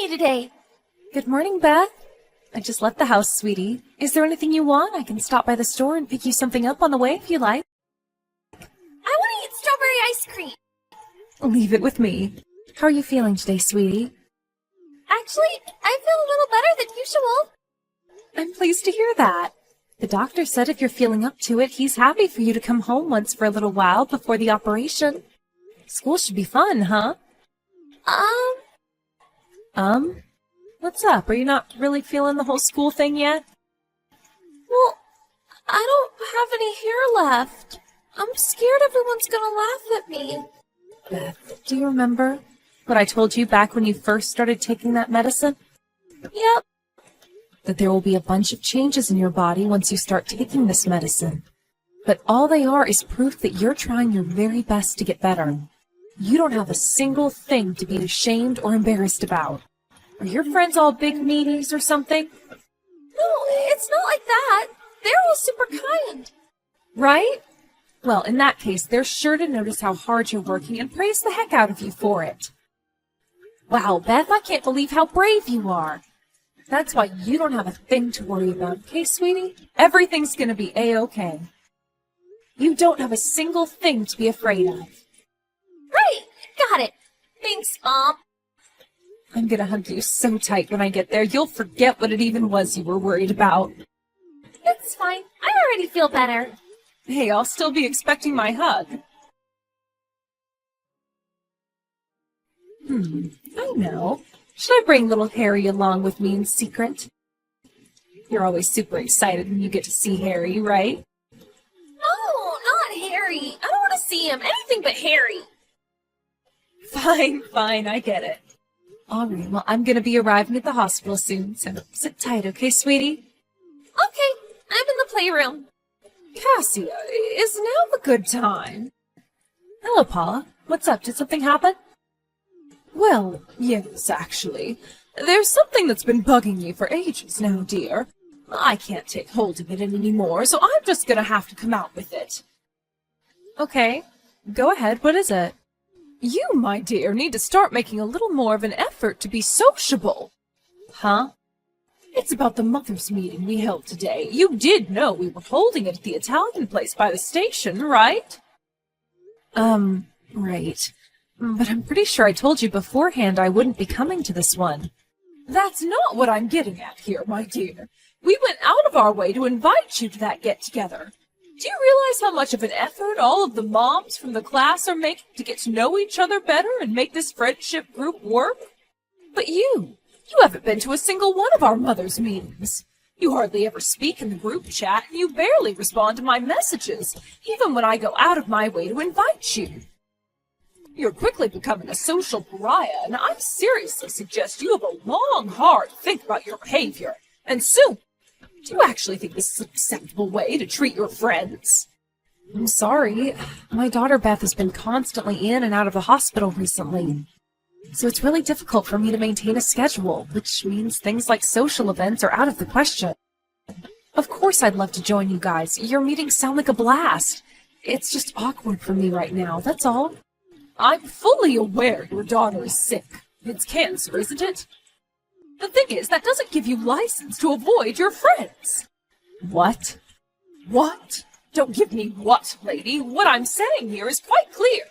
day today? Good morning, Beth. I just left the house, sweetie. Is there anything you want? I can stop by the store and pick you something up on the way if you like. I want to eat strawberry ice cream. Leave it with me. How are you feeling today, sweetie? Actually, I feel a little better than usual. I'm pleased to hear that. The doctor said if you're feeling up to it, he's happy for you to come home once for a little while before the operation. School should be fun, huh? What's up? Are you not really feeling the whole school thing yet? Well, I don't have any hair left. I'm scared everyone's gonna laugh at me. Beth, do you remember what I told you back when you first started taking that medicine? Yep. That there will be a bunch of changes in your body once you start taking this medicine. But all they are is proof that you're trying your very best to get better. You don't have a single thing to be ashamed or embarrassed about. Are your friends all big meanies or something? No, it's not like that. They're all super kind. Right? Well, in that case, they're sure to notice how hard you're working and praise the heck out of you for it. Wow, Beth, I can't believe how brave you are. That's why you don't have a thing to worry about, okay, sweetie? Everything's gonna be A-okay. You don't have a single thing to be afraid of. Right, got it. Thanks, Mom. I'm gonna hug you so tight when I get there, you'll forget what it even was you were worried about. It's fine. I already feel better. Hey, I'll still be expecting my hug. I know. Should I bring little Harry along with me in secret? You're always super excited when you get to see Harry, right? No, not Harry. I don't want to see him. Anything but Harry. Fine, I get it. All right, well, I'm gonna be arriving at the hospital soon, so sit tight, okay, sweetie? Okay, I'm in the playroom. Cassia, is now a good time? Hello, Paula. What's up? Did something happen? Well, yes, actually. There's something that's been bugging me for ages now, dear. I can't take hold of it anymore, so I'm just gonna have to come out with it. Okay, go ahead. What is it? You, my dear, need to start making a little more of an effort to be sociable. Huh? It's about the mothers' meeting we held today. You did know we were holding it at the Italian place by the station, right? Right. But I'm pretty sure I told you beforehand I wouldn't be coming to this one. That's not what I'm getting at here, my dear. We went out of our way to invite you to that get-together. Do you realize how much of an effort all of the moms from the class are making to get to know each other better and make this friendship group work? But you haven't been to a single one of our mothers' meetings. You hardly ever speak in the group chat, and you barely respond to my messages, even when I go out of my way to invite you. You're quickly becoming a social pariah, and I seriously suggest you have a long, hard think about your behavior, and soon. Do you actually think this is an acceptable way to treat your friends? I'm sorry. My daughter Beth has been constantly in and out of the hospital recently. So it's really difficult for me to maintain a schedule, which means things like social events are out of the question. Of course I'd love to join you guys. Your meetings sound like a blast. It's just awkward for me right now, that's all. I'm fully aware your daughter is sick. It's cancer, isn't it? The thing is, that doesn't give you license to avoid your friends. What? What? Don't give me what, lady. What I'm saying here is quite clear.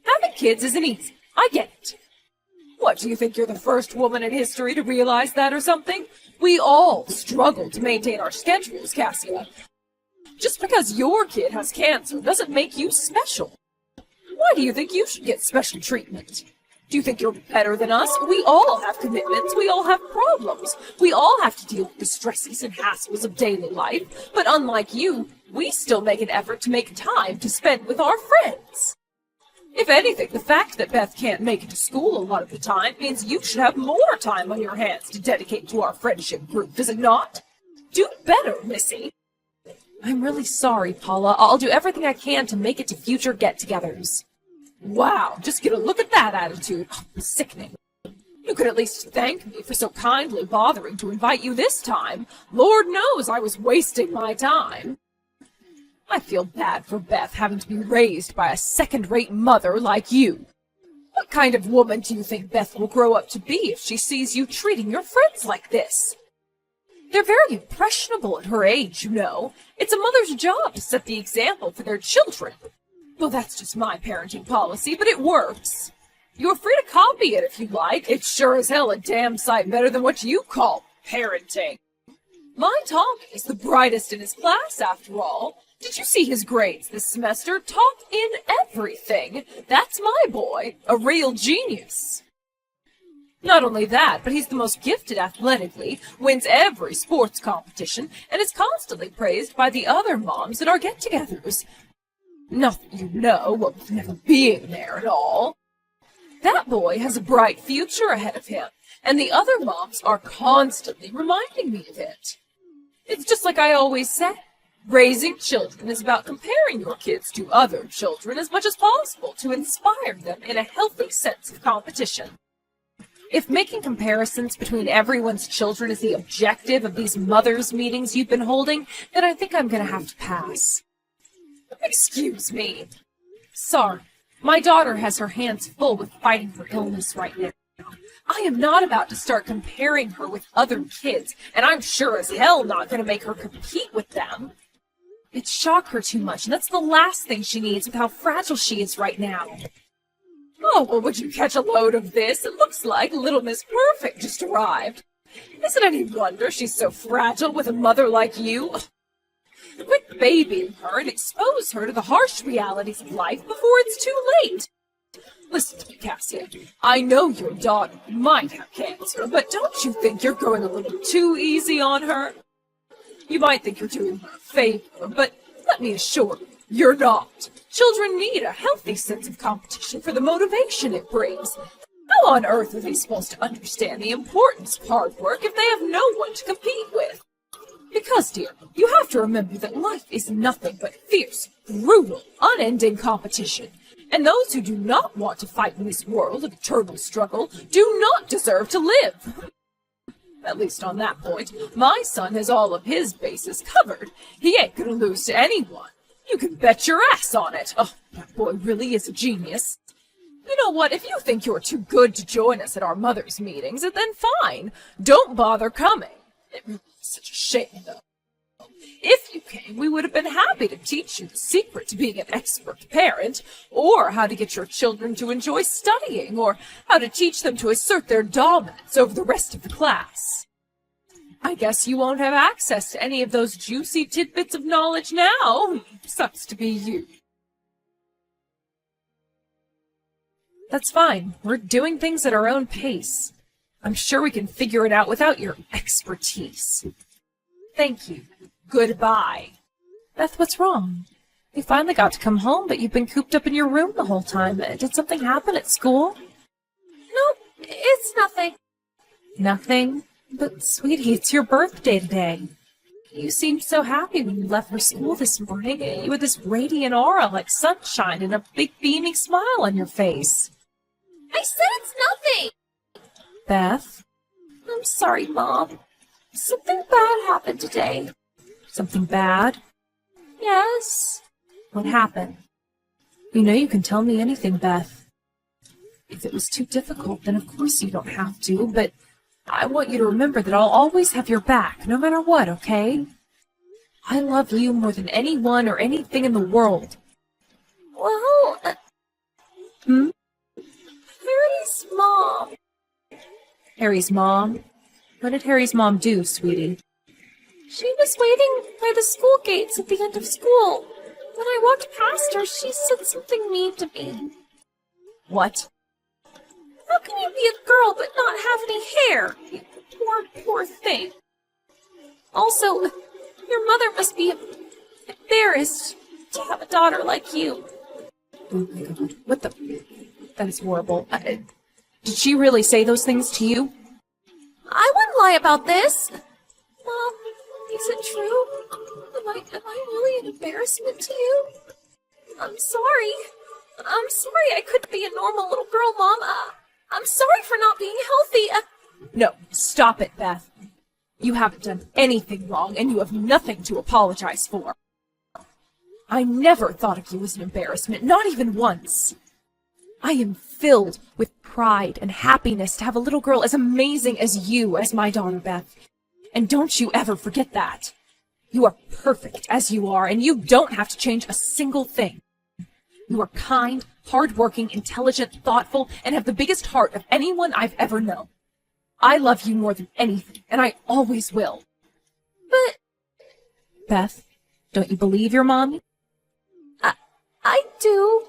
Having kids isn't easy. I get it. What, do you think you're the first woman in history to realize that or something? We all struggle to maintain our schedules, Cassia. Just because your kid has cancer doesn't make you special. Why do you think you should get special treatment? Do you think you're better than us? We all have commitments. We all have problems. We all have to deal with the stresses and hassles of daily life. But unlike you, we still make an effort to make time to spend with our friends. If anything, the fact that Beth can't make it to school a lot of the time means you should have more time on your hands to dedicate to our friendship group, does it not? Do better, Missy. I'm really sorry, Paula. I'll do everything I can to make it to future get-togethers. Wow, just get a look at that attitude. Oh, sickening. You could at least thank me for so kindly bothering to invite you this time. Lord knows I was wasting my time. I feel bad for Beth having to be raised by a second-rate mother like you. What kind of woman do you think Beth will grow up to be if she sees you treating your friends like this? They're very impressionable at her age, you know. It's a mother's job to set the example for their children. Well, that's just my parenting policy, but it works. You're free to copy it if you like. It's sure as hell a damn sight better than what you call parenting. My Tommy is the brightest in his class, after all. Did you see his grades this semester? Top in everything. That's my boy, a real genius. Not only that, but he's the most gifted athletically, wins every sports competition, and is constantly praised by the other moms at our get-togethers. Not that you know, well, with never being there at all. That boy has a bright future ahead of him, and the other moms are constantly reminding me of it. It's just like I always say. Raising children is about comparing your kids to other children as much as possible to inspire them in a healthy sense of competition. If making comparisons between everyone's children is the objective of these mothers' meetings you've been holding, then I think I'm going to have to pass. Excuse me. Sorry, my daughter has her hands full with fighting for illness right now. I am not about to start comparing her with other kids, and I'm sure as hell not going to make her compete with them. It'd shock her too much, and that's the last thing she needs with how fragile she is right now. Oh, well, would you catch a load of this? It looks like little Miss Perfect just arrived. Is it any wonder she's so fragile with a mother like you? Quit babying her and expose her to the harsh realities of life before it's too late. Listen to me, Cassia. I know your daughter might have cancer, but don't you think you're going a little too easy on her? You might think you're doing her a favor, but let me assure you, you're not. Children need a healthy sense of competition for the motivation it brings. How on earth are they supposed to understand the importance of hard work if they have no one to compete with? Because, dear, you have to remember that life is nothing but fierce, brutal, unending competition. And those who do not want to fight in this world of eternal struggle do not deserve to live. At least on that point, my son has all of his bases covered. He ain't gonna lose to anyone. You can bet your ass on it. Oh, that boy really is a genius. You know what? If you think you're too good to join us at our mothers' meetings, then fine. Don't bother coming. It really is such a shame, though. If you came, we would have been happy to teach you the secret to being an expert parent, or how to get your children to enjoy studying, or how to teach them to assert their dominance over the rest of the class. I guess you won't have access to any of those juicy tidbits of knowledge now. Sucks to be you. That's fine. We're doing things at our own pace. I'm sure we can figure it out without your expertise. Thank you. Goodbye. Beth, what's wrong? You finally got to come home, but you've been cooped up in your room the whole time. Did something happen at school? Nope, it's nothing. Nothing? But, sweetie, it's your birthday today. You seemed so happy when you left for school this morning. You had this radiant aura like sunshine and a big beaming smile on your face. I said it's nothing. Beth? I'm sorry, Mom. Something bad happened today. Something bad? Yes. What happened? You know you can tell me anything, Beth. If it was too difficult, then of course you don't have to, but I want you to remember that I'll always have your back, no matter what, okay? I love you more than anyone or anything in the world. Well, Hmm? Harry's mom. Harry's mom? What did Harry's mom do, sweetie? She was waiting by the school gates at the end of school. When I walked past her, she said something mean to me. What? How can you be a girl but not have any hair? You poor thing. Also, your mother must be embarrassed to have a daughter like you. Oh my God, what the... That is horrible. Did she really say those things to you? I wouldn't lie about this. Mom, is it true? Am I really an embarrassment to you? I'm sorry. I'm sorry I couldn't be a normal little girl, Mom. I'm sorry for not being healthy. No, stop it, Beth. You haven't done anything wrong, and you have nothing to apologize for. I never thought of you as an embarrassment, not even once. I am filled with pride and happiness to have a little girl as amazing as you as my daughter, Beth. And don't you ever forget that. You are perfect as you are, and you don't have to change a single thing. You are kind, hardworking, intelligent, thoughtful, and have the biggest heart of anyone I've ever known. I love you more than anything, and I always will. But Beth, don't you believe your mommy? I do,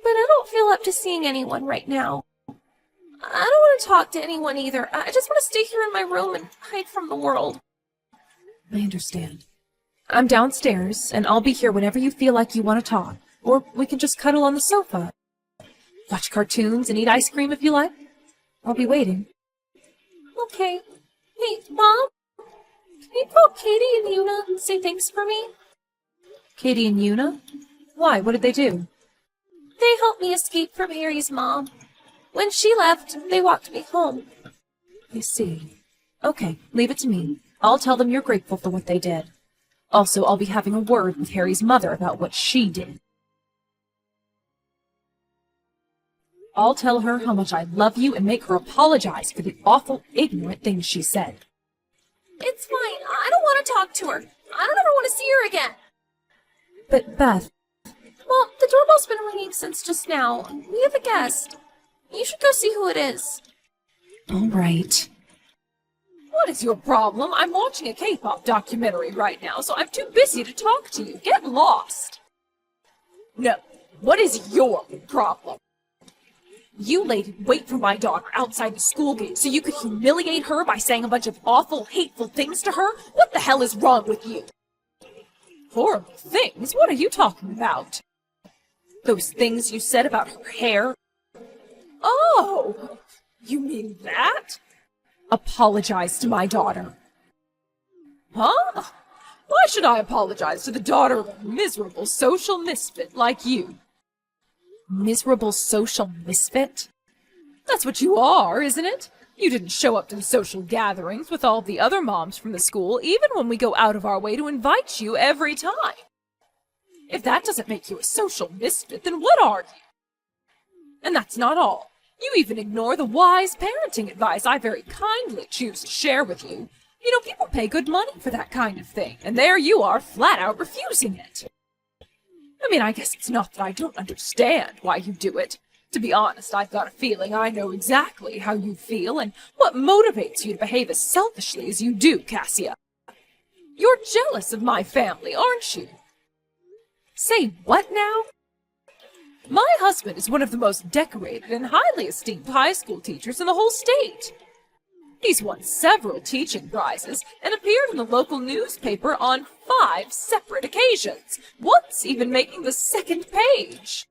but I don't feel up to seeing anyone right now. I don't want to talk to anyone either. I just want to stay here in my room and hide from the world. I understand. I'm downstairs, and I'll be here whenever you feel like you want to talk. Or we can just cuddle on the sofa. Watch cartoons and eat ice cream if you like. I'll be waiting. Okay. Hey, Mom? Can you call Katie and Yuna and say thanks for me? Katie and Yuna? Why? What did they do? They helped me escape from Harry's mom. When she left, they walked me home. I see. Okay, leave it to me. I'll tell them you're grateful for what they did. Also, I'll be having a word with Harry's mother about what she did. I'll tell her how much I love you and make her apologize for the awful, ignorant things she said. It's fine. I don't want to talk to her. I don't ever want to see her again. But, Beth... Well, the doorbell's been ringing since just now. We have a guest. You should go see who it is. All right. What is your problem? I'm watching a K-pop documentary right now, so I'm too busy to talk to you. Get lost. No. What is your problem? You lady wait for my daughter outside the school gate so you could humiliate her by saying a bunch of awful, hateful things to her? What the hell is wrong with you? Horrible things? What are you talking about? Those things you said about her hair? Oh, you mean that? Apologize to my daughter. Huh? Why should I apologize to the daughter of a miserable social misfit like you? Miserable social misfit? That's what you are, isn't it? You didn't show up to the social gatherings with all the other moms from the school, even when we go out of our way to invite you every time. If that doesn't make you a social misfit, then what are you? And that's not all. You even ignore the wise parenting advice I very kindly choose to share with you. You know, people pay good money for that kind of thing, and there you are, flat out refusing it. I mean, I guess it's not that I don't understand why you do it. To be honest, I've got a feeling I know exactly how you feel and what motivates you to behave as selfishly as you do, Cassia. You're jealous of my family, aren't you? Say what now? My husband is one of the most decorated and highly esteemed high school teachers in the whole state. He's won several teaching prizes and appeared in the local newspaper on 5 separate occasions, once even making the second page.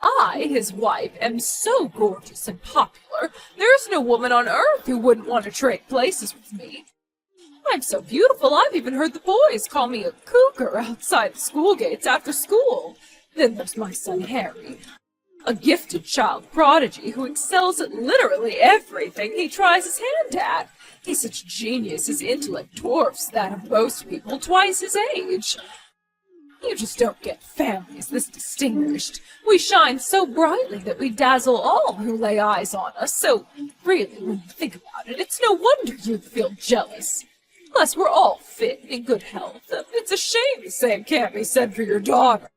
I, his wife, am so gorgeous and popular, there's no woman on earth who wouldn't want to trade places with me. I'm so beautiful, I've even heard the boys call me a cougar outside the school gates after school. Then there's my son Harry, a gifted child prodigy who excels at literally everything he tries his hand at. He's such a genius, his intellect dwarfs that of most people twice his age. You just don't get families this distinguished. We shine so brightly that we dazzle all who lay eyes on us, so really, when you think about it, it's no wonder you'd feel jealous. Plus, we're all fit, in good health. It's a shame the same can't be said for your daughter.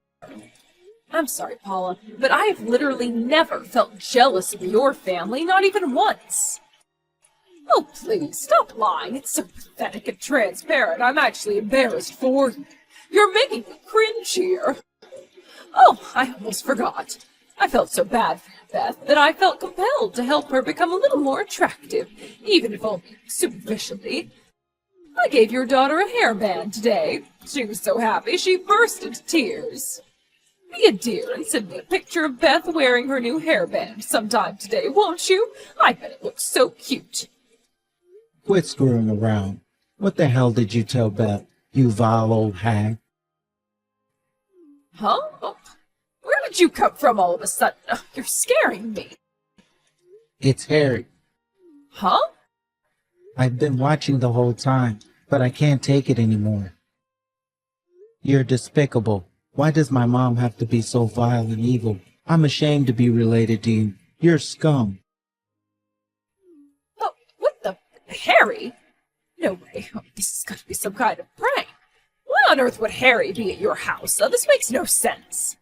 I'm sorry, Paula, but I have literally never felt jealous of your family, not even once. Oh, please, stop lying. It's so pathetic and transparent. I'm actually embarrassed for you. You're making me cringe here. Oh, I almost forgot. I felt so bad for you, Beth, that I felt compelled to help her become a little more attractive, even if only superficially. I gave your daughter a hairband today. She was so happy she burst into tears. Be a dear and send me a picture of Beth wearing her new hairband sometime today, won't you? I bet it looks so cute. Quit screwing around. What the hell did you tell Beth, you vile old hag? Huh? Oh, where did you come from all of a sudden? You're scaring me. It's Harry. Huh? I've been watching the whole time, but I can't take it anymore. You're despicable. Why does my mom have to be so vile and evil? I'm ashamed to be related to you. You're scum. Oh, what the? Harry? No way. Oh, this has got to be some kind of prank. Why on earth would Harry be at your house? This makes no sense.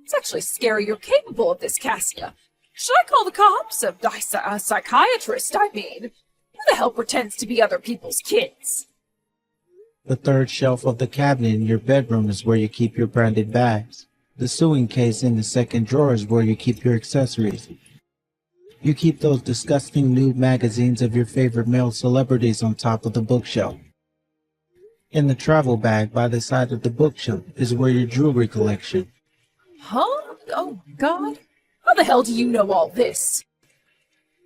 It's actually scary you're capable of this, Cassia. Should I call the cops? A psychiatrist, I mean. Who the hell pretends to be other people's kids? The third shelf of the cabinet in your bedroom is where you keep your branded bags. The sewing case in the second drawer is where you keep your accessories. You keep those disgusting nude magazines of your favorite male celebrities on top of the bookshelf. In the travel bag by the side of the bookshelf is where your jewelry collection. Huh? Oh, God. How the hell do you know all this?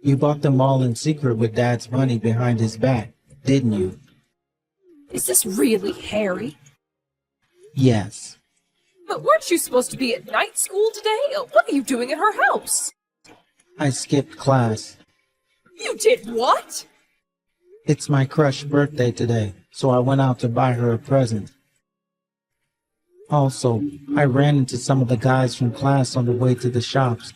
You bought them all in secret with Dad's money behind his back, didn't you? Is this really Harry? Yes. But weren't you supposed to be at night school today? What are you doing at her house? I skipped class. You did what? It's my crush's birthday today, so I went out to buy her a present. Also, I ran into some of the guys from class on the way to the shops.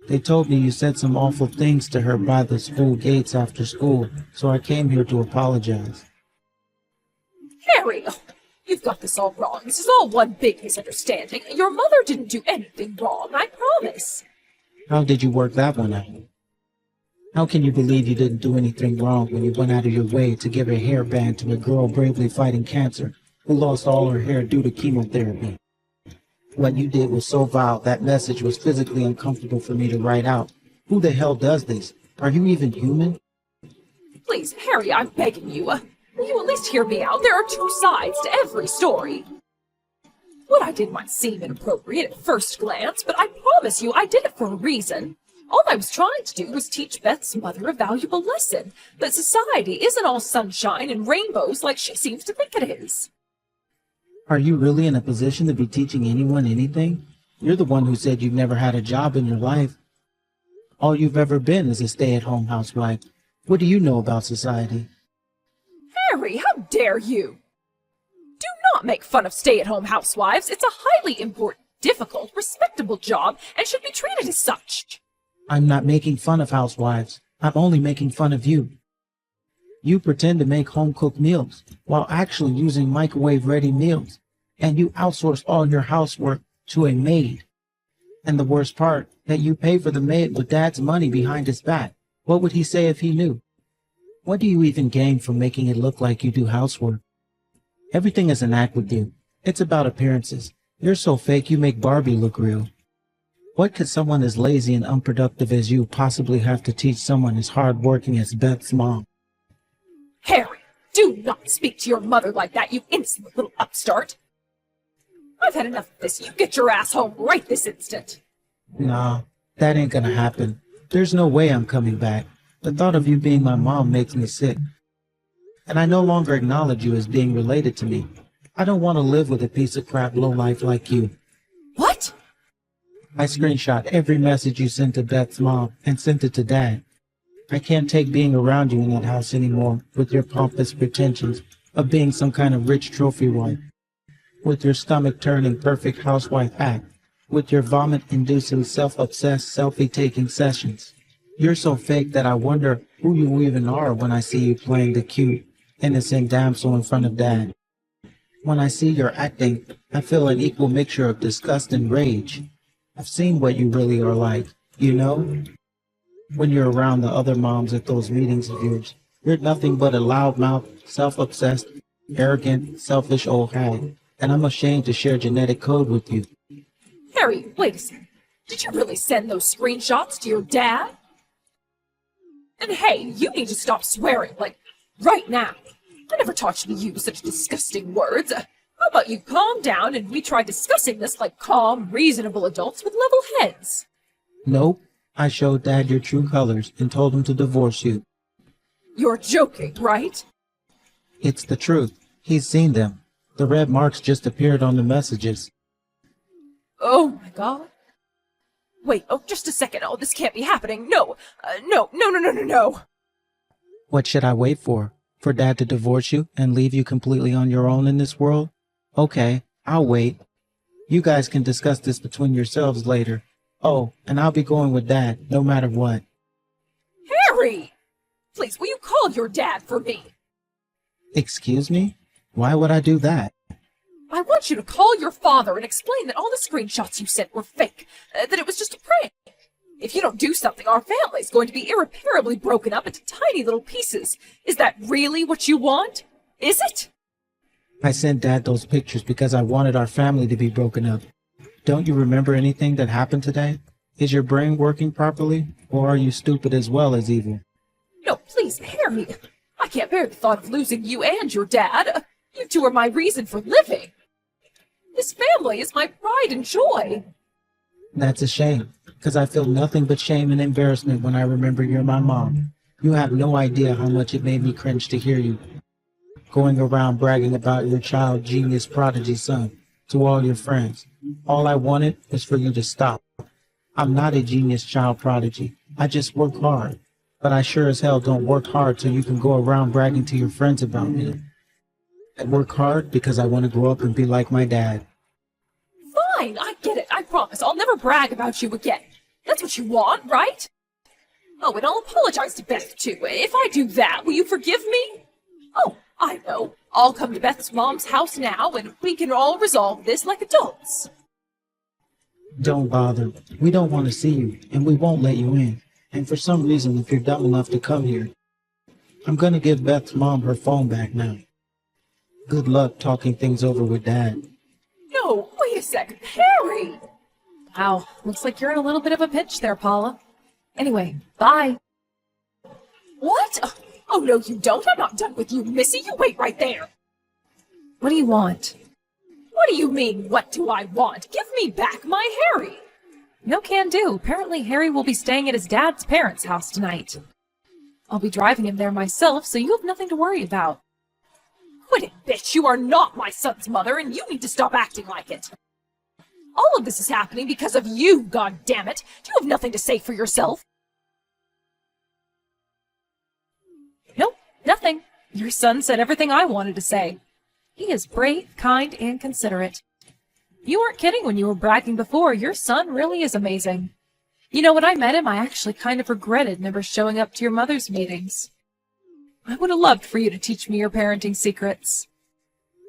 They told me you said some awful things to her by the school gates after school, so I came here to apologize. Harry, you've got this all wrong. This is all one big misunderstanding. Your mother didn't do anything wrong, I promise. How did you work that one out? How can you believe you didn't do anything wrong when you went out of your way to give a hairband to a girl bravely fighting cancer who lost all her hair due to chemotherapy? What you did was so vile that message was physically uncomfortable for me to write out. Who the hell does this? Are you even human? Please, Harry, I'm begging you. Will you at least hear me out? There are two sides to every story. What I did might seem inappropriate at first glance, but I promise you I did it for a reason. All I was trying to do was teach Beth's mother a valuable lesson, that society isn't all sunshine and rainbows like she seems to think it is. Are you really in a position to be teaching anyone anything? You're the one who said you've never had a job in your life. All you've ever been is a stay-at-home housewife. What do you know about society? Harry, how dare you? Do not make fun of stay-at-home housewives. It's a highly important, difficult, respectable job and should be treated as such. I'm not making fun of housewives. I'm only making fun of you. You pretend to make home-cooked meals while actually using microwave-ready meals, and you outsource all your housework to a maid. And the worst part, that you pay for the maid with Dad's money behind his back. What would he say if he knew? What do you even gain from making it look like you do housework? Everything is an act with you. It's about appearances. You're so fake you make Barbie look real. What could someone as lazy and unproductive as you possibly have to teach someone as hardworking as Beth's mom? Harry, do not speak to your mother like that, you insolent little upstart. I've had enough of this. You get your ass home right this instant. Nah, that ain't gonna happen. There's no way I'm coming back. The thought of you being my mom makes me sick. And I no longer acknowledge you as being related to me. I don't want to live with a piece of crap lowlife like you. What? I screenshot every message you sent to Beth's mom and sent it to Dad. I can't take being around you in that house anymore with your pompous pretensions of being some kind of rich trophy wife. With your stomach-turning perfect housewife act. With your vomit-inducing self-obsessed selfie-taking sessions. You're so fake that I wonder who you even are when I see you playing the cute, innocent damsel in front of Dad. When I see your acting, I feel an equal mixture of disgust and rage. I've seen what you really are like, you know? When you're around the other moms at those meetings of yours, you're nothing but a loudmouth, self-obsessed, arrogant, selfish old hag, and I'm ashamed to share genetic code with you. Harry, wait a second. Did you really send those screenshots to your dad? And hey, you need to stop swearing, like, right now. I never taught you to use such disgusting words. How about you calm down and we try discussing this like calm, reasonable adults with level heads? Nope. I showed Dad your true colors and told him to divorce you. You're joking, right? It's the truth. He's seen them. The red marks just appeared on the messages. Oh my God. Wait, oh, just a second. Oh, this can't be happening. No, no. What should I wait for? For Dad to divorce you and leave you completely on your own in this world? Okay, I'll wait. You guys can discuss this between yourselves later. Oh, and I'll be going with Dad, no matter what. Harry! Please, will you call your dad for me? Excuse me? Why would I do that? I want you to call your father and explain that all the screenshots you sent were fake, that it was just a prank. If you don't do something, our family's going to be irreparably broken up into tiny little pieces. Is that really what you want? Is it? I sent Dad those pictures because I wanted our family to be broken up. Don't you remember anything that happened today? Is your brain working properly, or are you stupid as well as evil? No, please, Harry. I can't bear the thought of losing you and your dad. You two are my reason for living. This family is my pride and joy. That's a shame, because I feel nothing but shame and embarrassment when I remember you're my mom. You have no idea how much it made me cringe to hear you going around bragging about your child genius prodigy son to all your friends. All I wanted was for you to stop. I'm not a genius child prodigy. I just work hard. But I sure as hell don't work hard so you can go around bragging to your friends about me. I work hard because I want to grow up and be like my dad. Fine, I get it. I promise I'll never brag about you again. That's what you want, right? Oh, and I'll apologize to Beth, too. If I do that, will you forgive me? Oh, I know. I'll come to Beth's mom's house now, and we can all resolve this like adults. Don't bother. We don't want to see you, and we won't let you in. And for some reason, if you're dumb enough to come here, I'm going to give Beth's mom her phone back now. Good luck talking things over with Dad. No, wait a second. Harry! Wow, looks like you're in a little bit of a pinch there, Paula. Anyway, bye. What? Oh, no, you don't. I'm not done with you, Missy. You wait right there. What do you want? What do you mean, what do I want? Give me back my Harry. No can do. Apparently Harry will be staying at his dad's parents' house tonight. I'll be driving him there myself, so you have nothing to worry about. Quit it, bitch! You are not my son's mother, and you need to stop acting like it. All of this is happening because of you, goddammit! Do you have nothing to say for yourself? Nope, nothing. Your son said everything I wanted to say. He is brave, kind, and considerate. You weren't kidding when you were bragging before. Your son really is amazing. You know, when I met him, I actually kind of regretted never showing up to your mother's meetings. I would have loved for you to teach me your parenting secrets.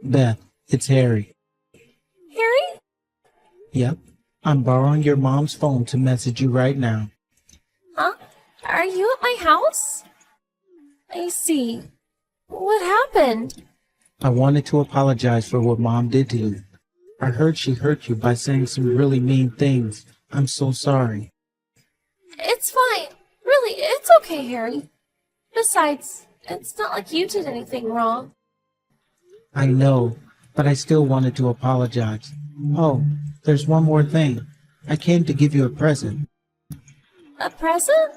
Beth, it's Harry. Harry? Yep. I'm borrowing your mom's phone to message you right now. Huh? Are you at my house? I see. What happened? I wanted to apologize for what Mom did to you. I heard she hurt you by saying some really mean things. I'm so sorry. It's fine. Really, it's okay, Harry. Besides, it's not like you did anything wrong. I know, but I still wanted to apologize. Oh, there's one more thing. I came to give you a present. A present?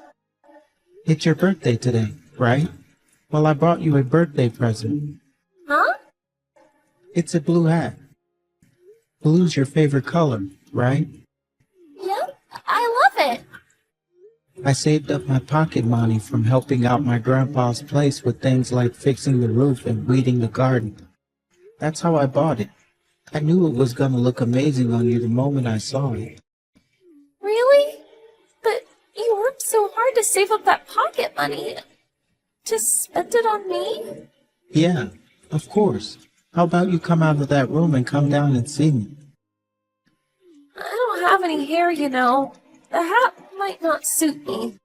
It's your birthday today, right? Well, I brought you a birthday present. Huh? It's a blue hat. Blue's your favorite color, right? Yep, I love it. I saved up my pocket money from helping out my grandpa's place with things like fixing the roof and weeding the garden. That's how I bought it. I knew it was gonna look amazing on you the moment I saw it. Really? But you worked so hard to save up that pocket money. To spend it on me? Yeah, of course. How about you come out of that room and come down and see me? I don't have any hair, you know. The hat might not suit me.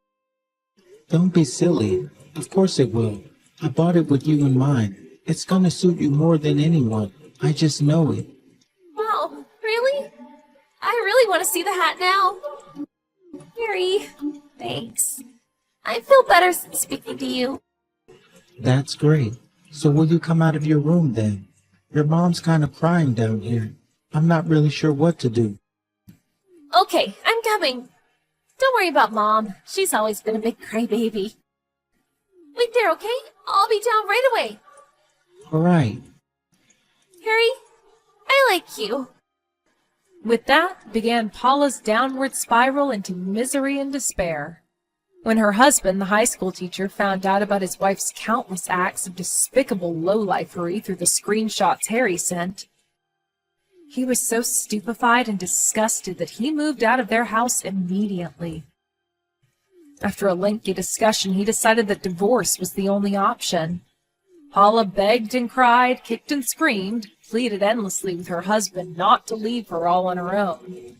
Don't be silly. Of course it will. I bought it with you in mind. It's gonna suit you more than anyone. I just know it. Wow, really? I really want to see the hat now. Harry, thanks. I feel better since speaking to you. That's great. So will you come out of your room then? Your mom's kind of crying down here. I'm not really sure what to do. Okay, I'm coming. Don't worry about Mom. She's always been a big crybaby. Wait there, okay? I'll be down right away. All right. Harry, I like you. With that began Paula's downward spiral into misery and despair. When her husband, the high school teacher, found out about his wife's countless acts of despicable lowlifery through the screenshots Harry sent, He was so stupefied and disgusted that he moved out of their house immediately. After a lengthy discussion, he decided that divorce was the only option. Paula begged and cried, kicked and screamed, pleaded endlessly with her husband not to leave her all on her own.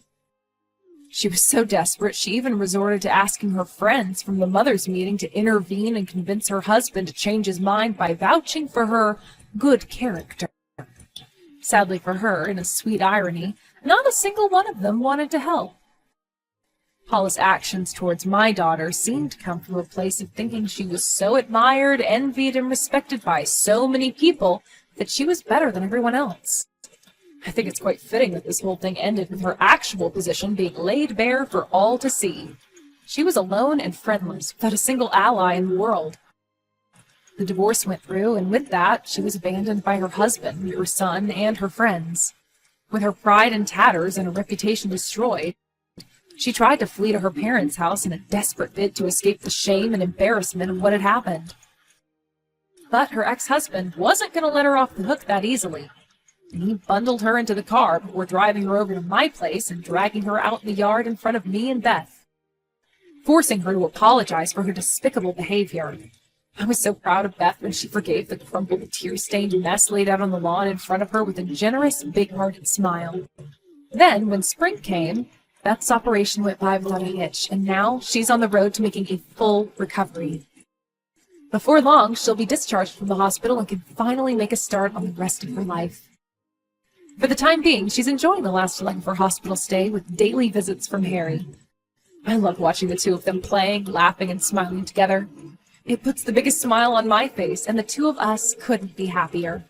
She was so desperate, she even resorted to asking her friends from the mothers' meeting to intervene and convince her husband to change his mind by vouching for her good character. Sadly for her, in a sweet irony, not a single one of them wanted to help. Paula's actions towards my daughter seemed to come from a place of thinking she was so admired, envied, and respected by so many people that she was better than everyone else. I think it's quite fitting that this whole thing ended with her actual position being laid bare for all to see. She was alone and friendless, without a single ally in the world. The divorce went through, and with that, she was abandoned by her husband, her son, and her friends. With her pride in tatters and her reputation destroyed, she tried to flee to her parents' house in a desperate bid to escape the shame and embarrassment of what had happened. But her ex-husband wasn't going to let her off the hook that easily, and he bundled her into the car before driving her over to my place and dragging her out in the yard in front of me and Beth, forcing her to apologize for her despicable behavior. I was so proud of Beth when she forgave the crumpled, tear-stained mess laid out on the lawn in front of her with a generous, big-hearted smile. Then, when spring came, Beth's operation went by without a hitch, and now she's on the road to making a full recovery. Before long, she'll be discharged from the hospital and can finally make a start on the rest of her life. For the time being, she's enjoying the last leg of her hospital stay with daily visits from Harry. I love watching the two of them playing, laughing, and smiling together. It puts the biggest smile on my face, and the two of us couldn't be happier.